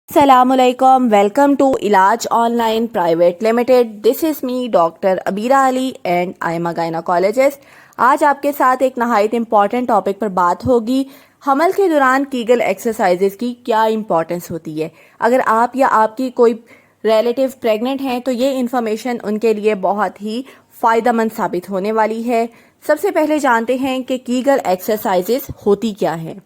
Assalamualaikum. Welcome to Ilaj Online Private Limited. This is me, Dr. Abira Ali, and I am a gynecologist. आज आपके साथ एक नहायत important topic पर बात होगी। हमल के दौरान कीगल एक्सरसाइजेज की क्या इम्पोर्टेंस होती है। अगर आप या आपकी कोई रिलेटिव प्रेग्नेंट हैं तो ये इन्फॉर्मेशन उनके लिए बहुत ही फ़ायदेमंद साबित होने वाली है। सबसे पहले जानते हैं कि कीगल एक्सरसाइजेज होती क्या है।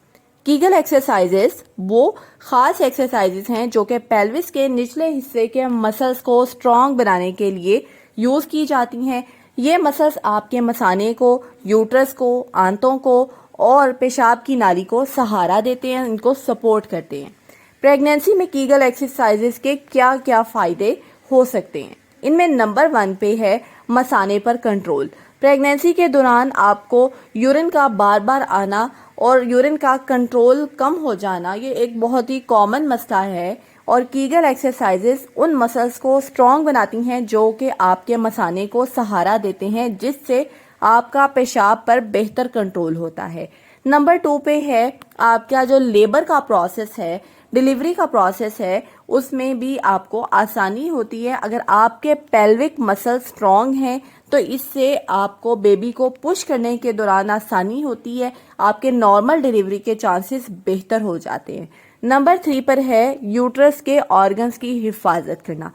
कीगल एक्सरसाइजेस वो खास एक्सरसाइजेस हैं जो कि पेल्विस के निचले हिस्से के मसल्स को स्ट्रॉन्ग बनाने के लिए यूज़ की जाती हैं। ये मसल्स आपके मसाने को, यूट्रस को, आंतों को और पेशाब की नाली को सहारा देते हैं, इनको सपोर्ट करते हैं। प्रेगनेंसी में कीगल एक्सरसाइजेस के क्या क्या फ़ायदे हो सकते हैं। इनमें नंबर 1 पे है मसाने पर कंट्रोल। प्रेगनेंसी के दौरान आपको यूरिन का बार बार आना और यूरिन का कंट्रोल कम हो जाना ये एक बहुत ही कॉमन मसला है और कीगल एक्सरसाइजेस उन मसल्स को स्ट्रॉन्ग बनाती हैं जो कि आपके मसाने को सहारा देते हैं, जिससे आपका पेशाब पर बेहतर कंट्रोल होता है। नंबर 2 पे है आपका जो लेबर का प्रोसेस है, डिलीवरी का प्रोसेस है, उसमें भी आपको आसानी होती है। अगर आपके पेल्विक मसल स्ट्रॉन्ग हैं तो इससे आपको बेबी को पुश करने के दौरान आसानी होती है, आपके नॉर्मल डिलीवरी के चांसेस बेहतर हो जाते हैं। नंबर 3 पर है यूट्रस के ऑर्गन्स की हिफाजत करना।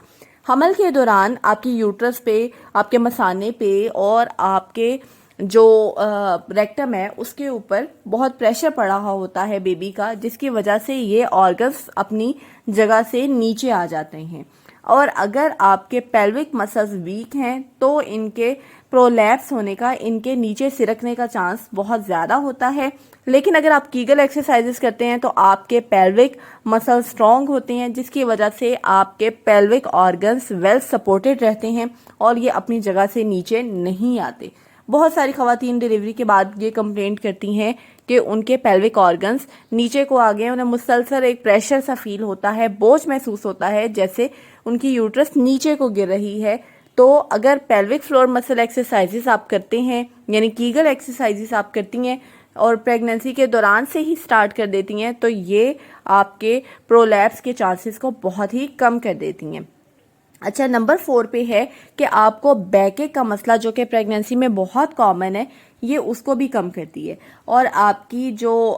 हमल के दौरान आपकी यूट्रस पे, आपके मसाने पे और आपके जो रेक्टम है उसके ऊपर बहुत प्रेशर पड़ा हुआ होता है बेबी का, जिसकी वजह से ये ऑर्गन्स अपनी जगह से नीचे आ जाते हैं। और अगर आपके पेल्विक मसल्स वीक हैं तो इनके प्रोलैप्स होने का, इनके नीचे सिरकने का चांस बहुत ज़्यादा होता है। लेकिन अगर आप कीगल एक्सरसाइजेस करते हैं तो आपके पेल्विक मसल स्ट्रॉन्ग होते हैं, जिसकी वजह से आपके पेल्विक ऑर्गन्स वेल सपोर्टेड रहते हैं और ये अपनी जगह से नीचे नहीं आते। बहुत सारी ख़वातीन डिलीवरी के बाद ये कंप्लेंट करती हैं कि उनके पेल्विक ऑर्गन्स नीचे को आ गए, उन्हें मुसलसल एक प्रेशर सा फील होता है, बोझ महसूस होता है, जैसे उनकी यूट्रस नीचे को गिर रही है। तो अगर पेल्विक फ्लोर मसल एक्सरसाइजेस आप करते हैं, यानी कीगल एक्सरसाइजेस आप करती हैं और प्रेगनेंसी के दौरान से ही स्टार्ट कर देती हैं, तो ये आपके प्रोलैप्स के चांसेस को बहुत ही कम कर देती हैं। अच्छा, नंबर 4 पे है कि आपको बैकेक का मसला जो कि प्रेगनेंसी में बहुत कॉमन है, ये उसको भी कम करती है और आपकी जो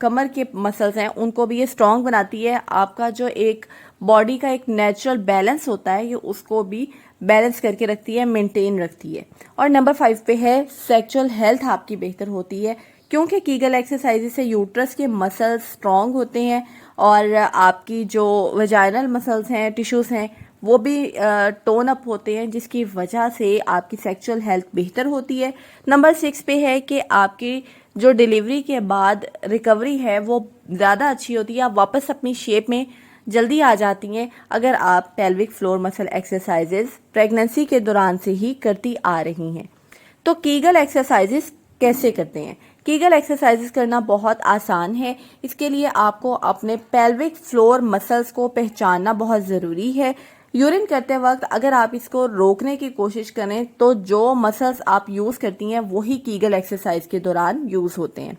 कमर के मसल्स हैं उनको भी ये स्ट्रॉन्ग बनाती है। आपका जो एक बॉडी का एक नेचुरल बैलेंस होता है, ये उसको भी बैलेंस करके रखती है, मेंटेन रखती है। और नंबर 5 पे है सेक्सुअल हेल्थ आपकी बेहतर होती है, क्योंकि कीगल एक्सरसाइज से यूट्रस के मसल्स स्ट्रॉन्ग होते हैं और आपकी जो वजाइनल मसल्स हैं, टिश्यूज़ हैं, वो भी टोन अप होते हैं, जिसकी वजह से आपकी सेक्सुअल हेल्थ बेहतर होती है। नंबर 6 पे है कि आपकी जो डिलीवरी के बाद रिकवरी है वो ज़्यादा अच्छी होती है, आप वापस अपनी शेप में जल्दी आ जाती हैं अगर आप pelvic floor muscle exercises pregnancy के दौरान से ही करती आ रही हैं। तो कीगल एक्सरसाइजेस कैसे करते हैं? कीगल एक्सरसाइजेस करना बहुत आसान है। इसके लिए आपको अपने पेल्विक फ्लोर मसल्स को पहचानना बहुत ज़रूरी है। यूरिन करते वक्त अगर आप इसको रोकने की कोशिश करें तो जो मसल्स आप यूज़ करती हैं वही कीगल एक्सरसाइज के दौरान यूज़ होते हैं।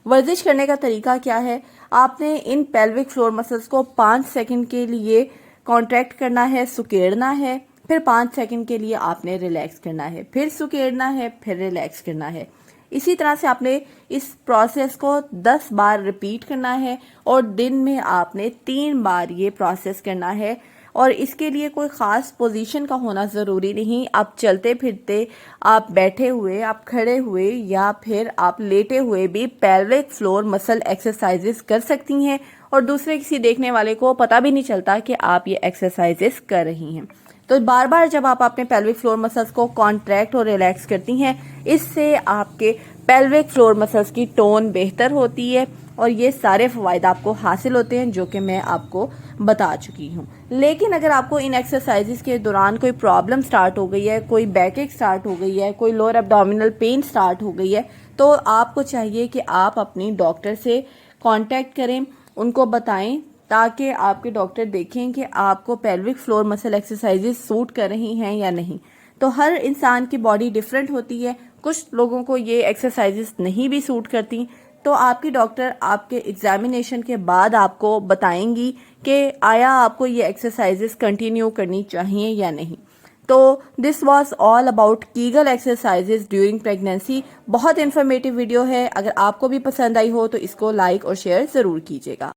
वर्जिश करने का तरीका क्या है? आपने इन पेल्विक फ्लोर मसल्स को 5 सेकंड के लिए कॉन्ट्रैक्ट करना है, सुकेड़ना है, फिर 5 सेकंड के लिए आपने रिलैक्स करना है, फिर सुकेड़ना है, फिर रिलैक्स करना है। इसी तरह से आपने इस प्रोसेस को 10 बार रिपीट करना है और दिन में आपने 3 बार ये प्रोसेस करना है। और इसके लिए कोई ख़ास पोजीशन का होना ज़रूरी नहीं। आप चलते फिरते, आप बैठे हुए, आप खड़े हुए या फिर आप लेटे हुए भी पेल्विक फ्लोर मसल एक्सरसाइजेस कर सकती हैं और दूसरे किसी देखने वाले को पता भी नहीं चलता कि आप ये एक्सरसाइजेस कर रही हैं। तो बार बार जब आप अपने पेल्विक फ्लोर मसल्स को कॉन्ट्रैक्ट और रिलैक्स करती हैं, इससे आपके पेल्विक फ्लोर मसल्स की टोन बेहतर होती है और ये सारे फ़वाइद आपको हासिल होते हैं जो कि मैं आपको बता चुकी हूँ। लेकिन अगर आपको इन एक्सरसाइजेस के दौरान कोई प्रॉब्लम स्टार्ट हो गई है, कोई बैकेक स्टार्ट हो गई है, कोई लोअर एब्डोमिनल पेन स्टार्ट हो गई है, तो आपको चाहिए कि आप अपनी डॉक्टर से कांटेक्ट करें, उनको बताएं, ताकि आपके डॉक्टर देखें कि आपको pelvic floor muscle exercises suit कर रही हैं या नहीं। तो हर इंसान की बॉडी डिफरेंट होती है, कुछ लोगों को ये एक्सरसाइजेस नहीं भी सूट करती, तो आपकी डॉक्टर आपके एग्जामिनेशन के बाद आपको बताएंगी कि आया आपको ये एक्सरसाइजेस कंटिन्यू करनी चाहिए या नहीं। तो this was all about Kegel exercises during pregnancy. बहुत इन्फॉर्मेटिव वीडियो है, अगर आपको भी पसंद आई हो तो इसको लाइक और शेयर ज़रूर कीजिएगा।